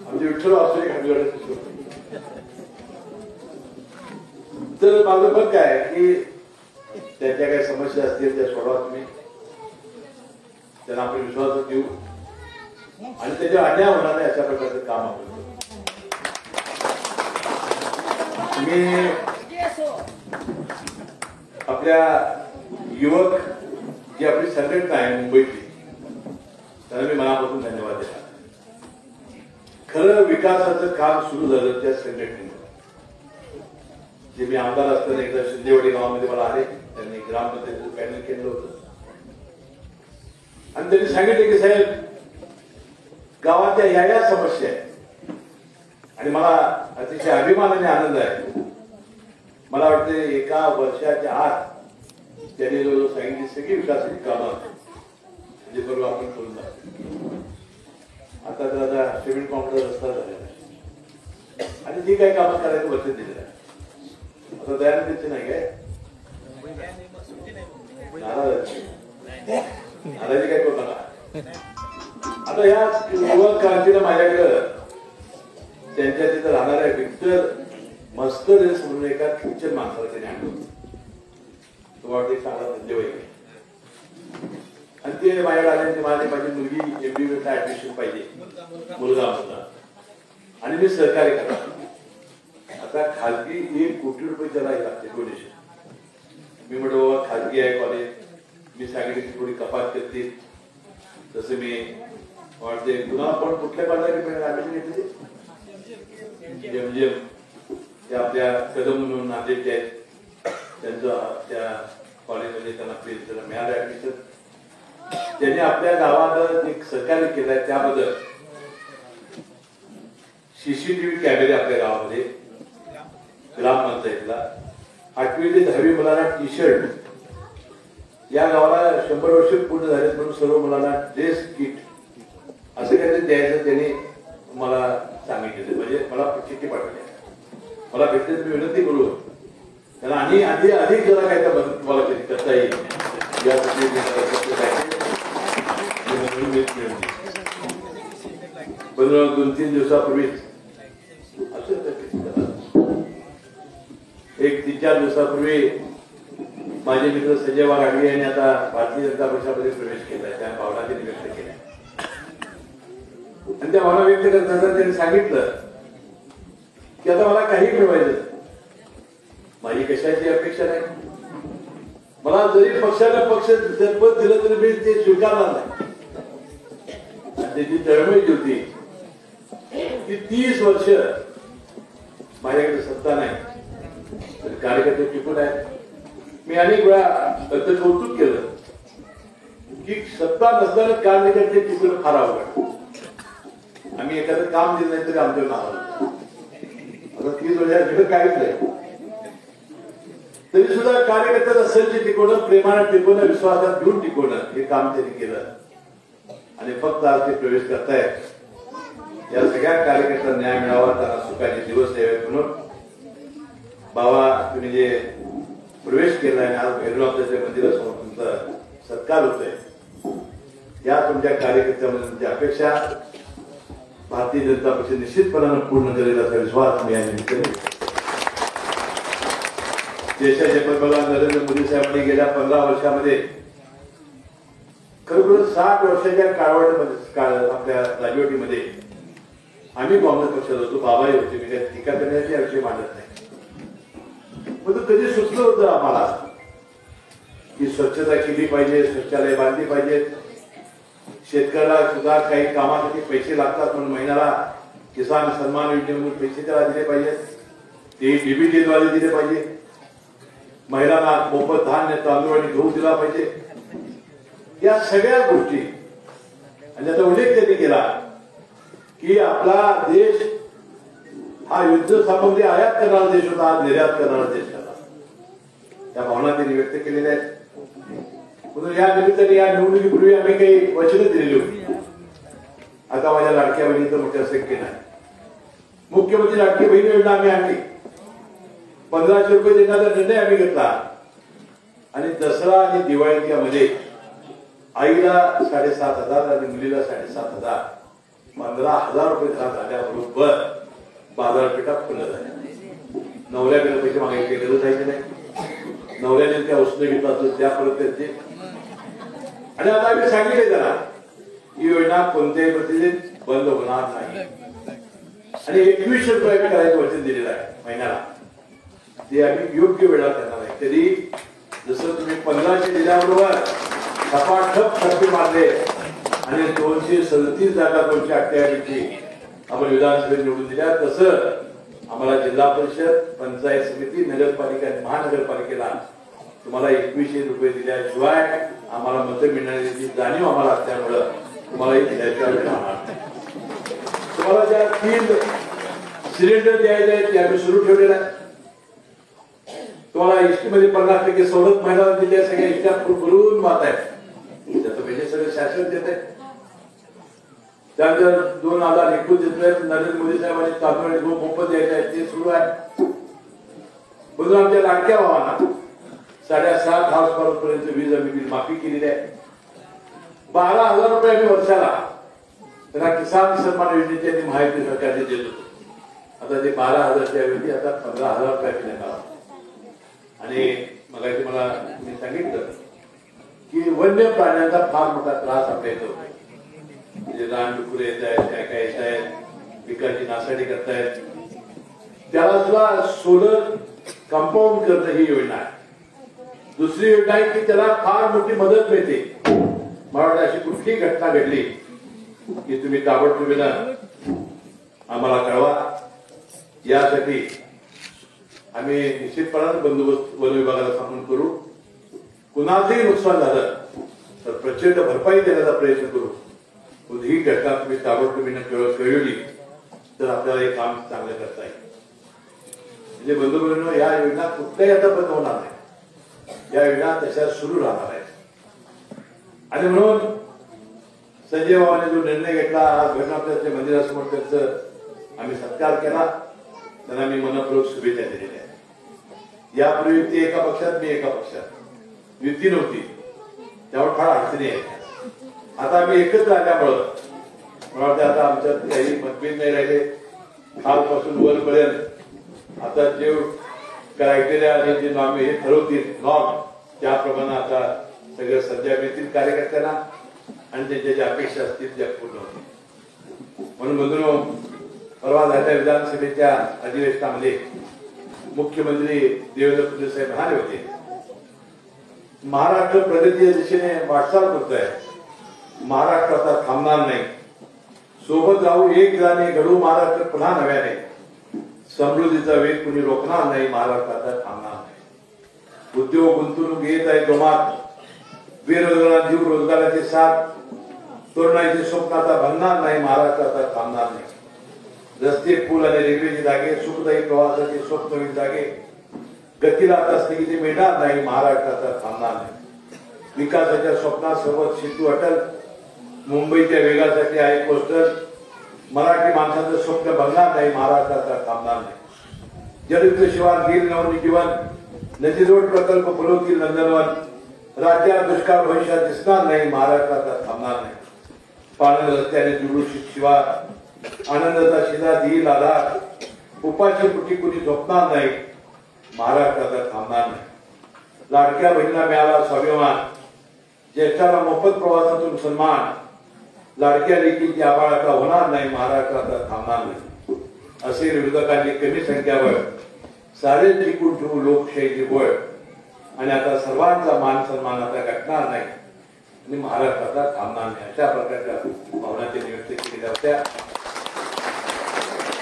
आमचे विठ्ठल असतो एक हमीवाड्याचे. तर माझं पण काय की त्यांच्या काही समस्या असतील त्या सोडवा तुम्ही, त्यांना आपण विश्वास देऊ आणि त्याच्या अन्याय होणार नाही अशा प्रकारचं काम आपण करू. मी आपल्या युवक जी आपली संघटना आहे मुंबईतली त्यांना मी मनापासून धन्यवाद देणार. खरं विकासाचं काम सुरू झालं त्या संघटनेने. जे मी आमदार असताना एकदा शिंदेवाडी गावामध्ये मला आले, त्यांनी ग्रामपंचायतीचं पॅनल केलं होतं आणि त्यांनी सांगितले की साहेब गावाच्या या समस्या आहेत आणि मला अतिशय अभिमानाने आनंद आहे. मला वाटते एका वर्षाच्या आत त्यांनी जो सांगितली सगळी विकासाची कामं म्हणजे बरोबर आपण करून जातो. आता तर आता सिमेंट कॉन्क्रीट रस्ता झालेला आहे आणि जी काही कामं करायचं वर्ष दिलेलं आहे. आता दयानंदची नाही काय नाराजी काय करू नका. आता या युवक क्रांतीनं माझ्याकडं त्यांच्या तिथं राहणाऱ्या विक्टर मस्कर म्हणून एका ख्रिश्चन माणसाला त्याने आणलं. तुम्हाला ते चांगला धन्यवाद. आणि ते माझ्याकडे आल्यानंतर माझी मुलगी MBBS ऍडमिशन पाहिजे, मुलगा होता आणि मी सहकार्य करा. आता खाजगी 1 कोटी रुपये त्याला लागते डोनेशन. मी म्हटलं बाबा खाजगी आहे कॉलेज, मी सांगितली थोडी कपात करते. तसं मी वाटते पुन्हा पण कुठल्या कॉलेजला ऍडमिशन घेतली ते आपल्या कदम म्हणून नांदेडचे आहेत, त्यांचं त्या कॉलेजमध्ये त्यांना त्याला मिळालं ऍडमिशन. त्यांनी आपल्या गावात एक सहकार्य केलंय त्याबद्दल CCTV कॅमेरे आपल्या गावामध्ये ग्रामपंचायतीला 8वी ते 10वी मुलांना T-शर्ट, या गावाला 100 वर्ष पूर्ण झालेत म्हणून सर्व मुलांना ड्रेस किट असं काहीतरी द्यायचं त्यांनी मला सांगितलेलं. म्हणजे मला चिठ्ठी पाठवली, मला भेटले मी विनंती करू त्यांना आणि अधिक जरा काय तर मदत तुम्हाला करता येईल यासाठी पण 2-3 दिवसापूर्वी एक 3-4 दिवसापूर्वी माझे मित्र संजय वाघाडगे यांनी आता भारतीय जनता पक्षामध्ये प्रवेश केला, त्या भावना त्यांनी व्यक्त केल्या आणि त्या भावना व्यक्त करताना त्यांनी सांगितलं की आता मला काही मिळवायचं, माझी कशाची अपेक्षा नाही, मला जरी पक्षाला पक्ष पद दिलं तरी मी ते स्वीकारणार नाही. त्याची तळमळी होती की 30 वर्ष माझ्याकडे सत्ता नाही, कार्यकर्ते टिकून आहेत. मी अनेक वेळा त्याचं कौतुक केलं की सत्ता नसताना कार्यकर्ते टिकून फार अवघड. आम्ही एखादं काम दिलं नाही तरी आमच्यावर नाव आता 30 वर्षात काहीच नाही, तरी सुद्धा कार्यकर्त्याचा संच टिकवणं, प्रेमानं टिकवणं, विश्वासात घेऊन टिकवणं हे काम त्यांनी केलं आणि फक्त आज ते प्रवेश करतायत. या सगळ्या कार्यकर्त्यांना न्याय मिळावा, त्यांना सुखाचे दिवस यावेत म्हणून बाबा तुम्ही जे प्रवेश केलाय आणि आज भैरवनाथाच्या मंदिरासमोर तुमचा सत्कार होतोय, या तुमच्या कार्यकर्त्यामध्ये तुमच्या अपेक्षा भारतीय जनता पक्ष निश्चितपणानं पूर्ण करेल असा विश्वास मी या निमित्ताने. देशाचे पंतप्रधान नरेंद्र मोदी साहेबांनी गेल्या 15 वर्षामध्ये खरोखर 60 वर्षाच्या काळवटामध्ये आपल्या राजवटीमध्ये आम्ही काँग्रेस पक्षात होतो, बाबाही होते, मी काही टीका करण्याचा विषय मांडत नाही. पण कधी सुचलं होतं आम्हाला की स्वच्छता केली पाहिजे, शौचालय बांधली पाहिजेत, शेतकऱ्याला सुद्धा काही कामासाठी पैसे लागतात म्हणून महिन्याला किसान सन्मान योजनेमधून पैसे त्याला दिले पाहिजेत, ते DBT द्वारे दिले पाहिजे, महिलांना मोफत धान्य, तांदूळ आणि गहू दिला पाहिजे. या सगळ्या गोष्टी आणि त्याचा उल्लेख त्यांनी केला की आपला देश हा युद्ध सामग्री आयात करणारा देश होता, आज निर्यात करणारा देश झाला. त्या भावना त्यांनी व्यक्त केलेल्या आहेत. म्हणून या निमित्ताने या निवडणुकीपूर्वी आम्ही काही वचनं दिलेली होती आता माझ्या लाडक्या बहिणीचं मोठ्या संख्येनं आहे. मुख्यमंत्री लाडकी बहीण योजना आम्ही आणली, 1500 रुपये देण्याचा निर्णय आम्ही घेतला आणि दसरा आणि दिवाळीच्या आईला 7,500 आणि मुलीला 7,500, 15,000 रुपये घरात आल्याबरोबर बाजारपेठा खुल्या झाल्या. नवऱ्याकडे पैसे मागायची गरज आहे की नाही, नवऱ्याने त्या उसने घेतला असं त्या परत त्याचे. आणि आता आम्ही सांगितले त्याला ही योजना कोणत्याही परिस्थितीत बंद होणार नाही आणि 2100 रुपये आम्ही करायचं वचन दिलेलं आहे महिन्याला. ते आम्ही योग्य वेळा करणार आहे. तरी जसं तुम्ही 1500 दिल्याबरोबर ठपाठप टप्पे मारले आणि 237 जागा 228 आपण विधानसभेत निवडून दिल्या, तसं आम्हाला जिल्हा परिषद, पंचायत समिती, नगरपालिका आणि महानगरपालिकेला तुम्हाला 2100 रुपये दिल्याशिवाय आम्हाला मतं मिळण्याची जाणीव आम्हाला असल्यामुळं तुम्हाला दिल्याशिवाय राहणार. तुम्हाला ज्या 3 सिलेंडर द्यायचे आहेत ते आम्ही सुरू ठेवलेलं आहे. तुम्हाला एसटी मध्ये 50% सवलत महिलांना दिली आहे. सगळ्या एसट्या भरून वाहत आहेत, त्याचं म्हणजे सगळं शासन देत आहे. त्यानंतर 2,000 एकूण देतोय. नरेंद्र मोदी साहेबांनी तांदूळ मोफत द्यायचे आहेत, ते सुरू आहे. म्हणून आमच्या लाडक्या भावांना 7.5 हाऊस पावर पर्यंत वीज आम्ही बिल माफी केलेली आहे. 12,000 रुपये आम्ही वर्षाला त्यांना किसान सन्मान योजनेची आणि महायुती सरकारने देत होतो. आता ते 12,000च्या ऐवजी आता 15,000 रुपये देण्यात आला. आणि मगाशी मला मी सांगितलं की वन्य प्राण्यांचा फार मोठा त्रास आपल्या इथं होतो. म्हणजे रानडुकरं येत आहेत, काय काय येत आहेत, पिकाची नासाडी करतायत. त्याला सुद्धा सोलर कंपाऊंड करणं ही योजना आहे. दुसरी योजना आहे की त्याला फार मोठी मदत मिळते. मला वाटतं अशी कुठलीही घटना घडली की तुम्ही ताबडतोब आम्हाला कळवा. यासाठी आम्ही निश्चितपणाने बंदोबस्त वन विभागाला सांगून करू. कुणाचंही नुकसान झालं तर प्रचंड भरपाई देण्याचा प्रयत्न करू. ही घटना तुम्ही ताबडतोबीने कळवली तर आपल्याला हे काम चांगलं करता येईल. म्हणजे बंधुभगिनींनो, या योजना कुठल्याही आता बंद होणार नाही. या योजना तशा सुरू राहणार आहेत. आणि म्हणून संजय बाबांनी जो निर्णय घेतला, आज घटनास्थळाच्या मंदिरासमोर त्यांचं आम्ही सत्कार केला, त्यांना मी मनपूर्वक शुभेच्छा दिलेल्या आहेत. यापूर्वी ते एका पक्षात, मी एका पक्षात, युती नव्हती, त्यामुळे फार अडचणी आहेत. आता आम्ही एकत्र आल्यामुळं मला वाटतं आता आमच्यात काही मतभेद नाही राहिले. खालपासून वरपर्यंत आता जे क्रायटेरिया आणि जे नॉर्म हे ठरवतील नॉर्म, त्याप्रमाणे आता सगळं सध्या मिळतील कार्यकर्त्यांना आणि त्यांच्या ज्या अपेक्षा असतील त्या पूर्ण होतील. म्हणून बंधूंनो, परवा झालेल्या विधानसभेच्या अधिवेशनामध्ये मुख्यमंत्री देवेंद्र फडणवीस साहेब म्हणाले होते, महाराष्ट्र प्रगतीच्या दिशेने वाटचाल करतोय, महाराष्ट्र आता थांबणार नाही, सोबत राहू, एक जाणे घडू महाराष्ट्र पुन्हा नव्याने, समृद्धीचा वेग कुणी रोखणार नाही, महाराष्ट्र आता थांबणार नाही. उद्योग गुंतवणूक येत आहे जोमात, बेरोजगार जीव रोजगाराचे साथ, तरुणाईचे स्वप्न आता भरणार नाही, महाराष्ट्र आता थांबणार नाही. रस्ते, पूल आणि रेल्वेचे जागे, सुखदायी प्रवासाचे स्वप्नवीन जागे, गतीला आता स्थगिती मिळणार नाही, महाराष्ट्र आता थांबणार नाही. विकासाच्या स्वप्नासोबत सेतू अटल, मुंबईच्या वेगासाठी आहे कोस्टल, मराठी माणसाचं स्वप्न भरणार नाही, महाराष्ट्र आता थांबणार नाही. जलयुक्त शिवार गिर नवनी जीवन, नदीजोड प्रकल्प फुलवतील नंदनवन, राज्यात दुष्काळ भविष्यात दिसणार नाही, महाराष्ट्र आता थांबणार नाही. पाणी रस्त्याने जुळू शिवार, आनंदाचा शिदा देईल आधार, उपाशी कुठे कुणी झोपणार नाही, महाराष्ट्र आता थांबणार नाही. लाडक्या बहिणीला मिळाला स्वाभिमान, ज्येष्ठाला मोफत प्रवासातून सन्मान, लाडक्या लेकीची आबाळका होणार नाही, महाराष्ट्र आता थांबणार नाही. असे विरोधकांनी कमी संख्यावर सारे टिकून ठेवू लोकशाहीची बळ आणि आता सर्वांचा मान सन्मान आता घटणार नाही आणि महाराष्ट्र आता थांबणार नाही, अशा प्रकारच्या भावनांची नियुक्ती केलेल्या होत्या.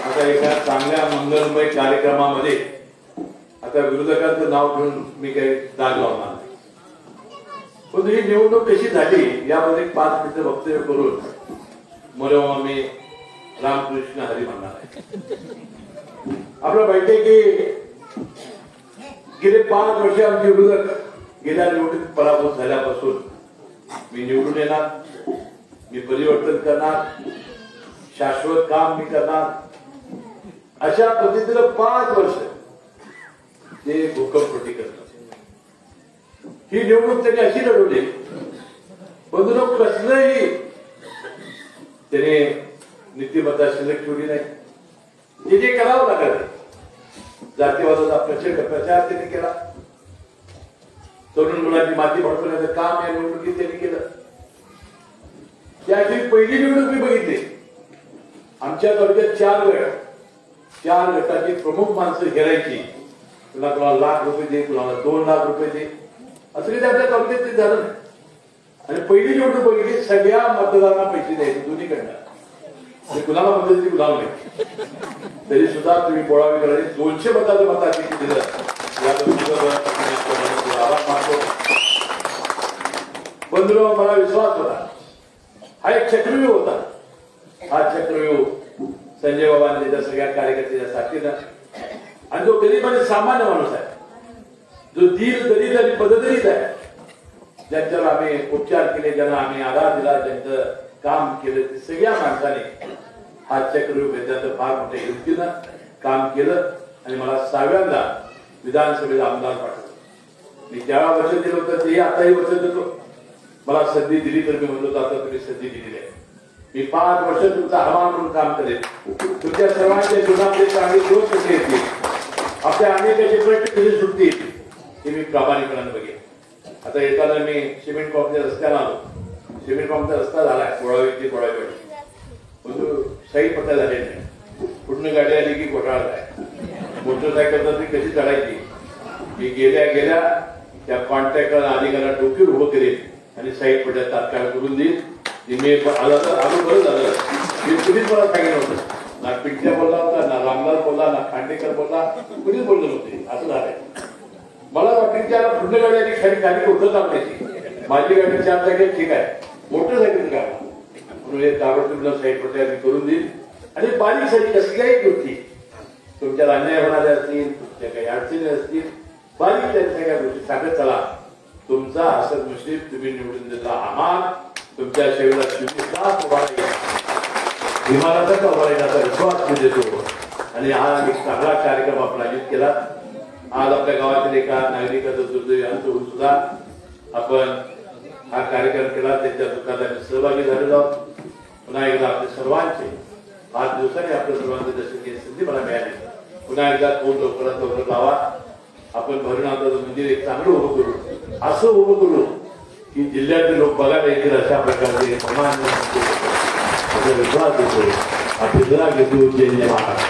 आता एका चांगल्या मंगलमय कार्यक्रमामध्ये आता विरोधकांचं नाव घेऊन मी काही दाग लावणार नाही. पण ही निवडणूक कशी झाली यामध्ये 5 मिनिटं वक्तव्य करून मला मी रामकृष्ण हरी म्हणणार आहे. आपलं माहिती आहे की गेले 5 वर्ष आमचे विरोधक गेल्या निवडणुकीत पराभूत झाल्यापासून मी निवडून येणार, मी परिवर्तन करणार, शाश्वत काम मी करणार अशा पद्धतीनं 5 वर्ष ते भूकंपप्रती करतात. ही निवडणूक त्यांनी अशी लढवली बंधुनो कसलंही त्याने नीतिमत्ता शिल्लक ठेवली नाही. जे करावं लागलं जातीवादाचा प्रचार त्यांनी केला. तरुण मुलांची माती भडकवण्याचं काम या निवडणुकीत त्यांनी केलं. त्याची पहिली निवडणूक मी बघितली. आमच्या तालुक्यात 4 गटाची प्रमुख माणसं घेरायची. कुणाला ₹1,00,000 दे, कुणाला ₹2,00,000 दे, असं काही आपल्या तालुक्यात ते झालं नाही. आणि पहिली निवडणूक बघितली सगळ्या मतदारांना पैसे द्यायचे दोन्हीकडनं. कुणाला मदत कुणाला नाही. तरी सुद्धा तुम्ही बोळावी करायची 200 मताचं मताधिक्य दिलं. बंधुराव मला विश्वास होता. हा एक चक्रव्यूह होता. हा चक्रव्यूह संजय बाबांनी त्या सगळ्या कार्यकर्त्याच्या साथीनं आणि जो गरीब आणि सामान्य माणूस आहे, जो दीन दलित आणि पददलित आहे, ज्यांच्यावर आम्ही उपचार केले, ज्यांना आम्ही आधार दिला, ज्यांचं काम केलं, ते सगळ्या माणसाने हा चक्रव्यूह त्याचं फार मोठ्या युक्तीनं काम केलं आणि मला 6व्यांदा विधानसभेला आमदार पाठवलं. मी ज्या वचन दिलं होतं ते आताही वचन देतो. मला संधी दिली तर मी म्हणतो आता तुम्ही संधी दिलेली आहे. मी 5 वर्ष तुमचा हवामान म्हणून काम करेन. तुमच्या सर्वांच्या जीवनातले चांगले दिवस कसे येतील, आपल्या अनेकाचे प्रश्न कसे सुटतील हे मी प्रामाणिकपणाने बघेन. आता येताना मी सिमेंट कॉम्पच्या रस्त्याला आलो. सिमेंट कॉम्पचा रस्ता झालाय कोळावी ते कोळावी, सही पट्टा झाले नाही. पूर्ण गाडी आली की घोटाळा आहे. मोटरसायकल ती कशी चढायची की गेल्या त्या कॉन्ट्रॅक्टर अधिकाऱ्याला डोक्यावर उभं करेल आणि साईड पट्ट्या तात्काळ करून देईल. मी आलो बरं झालं. मी कुणीच मला सांगितलं नव्हतं. ना पिंट्या बोलला होता, ना रामलाल बोलला, ना खांडेकर बोलला, कुणीच बोललं नव्हते. असं झालंय. मला वाटतं त्याला पूर्ण गाडी खाली उठत आपल्याची. माझी गाडी 4 जागेत ठीक आहे, मोटरसायकल काय म्हणून हे ताबडतोब साईड पट्ट्या मी करून देईल. आणि बारीक साईड कसल्याही गोष्टी तुमच्या अन्याय होणाऱ्या असतील, तुमच्या काही अडचणी असतील, बारीक त्या सगळ्या गोष्टी सांगत चला. तुमचा असद मुश्रीफ तुम्ही निवडून दिला. आम्हाला तुमच्या सेवेला विमानाचा उभारण्याचा विश्वास मी देतो. आणि हा एक चांगला कार्यक्रम आपण आयोजित केला. आज आपल्या गावातील एका नागरिकाचं दुर्दैव होऊन सुद्धा आपण हा कार्यक्रम केला. त्यांच्या दुःखात आम्ही सहभागी झालेलो आहोत. पुन्हा एकदा आपल्या सर्वांचे 5 दिवसांनी आपल्या सर्वांचे दर्शन घ्यायची संधी मला मिळाली. पुन्हा एकदा कोण लवकरात लवकर लावा. आपण भरणाचं मंदिर एक चांगलं उभं करू, असं उभं करू की जिल्ह्यातले लोक बघायला येतील अशा प्रकारचे विश्वास देतो. आपली जरा घेतो. जय जय महाराज.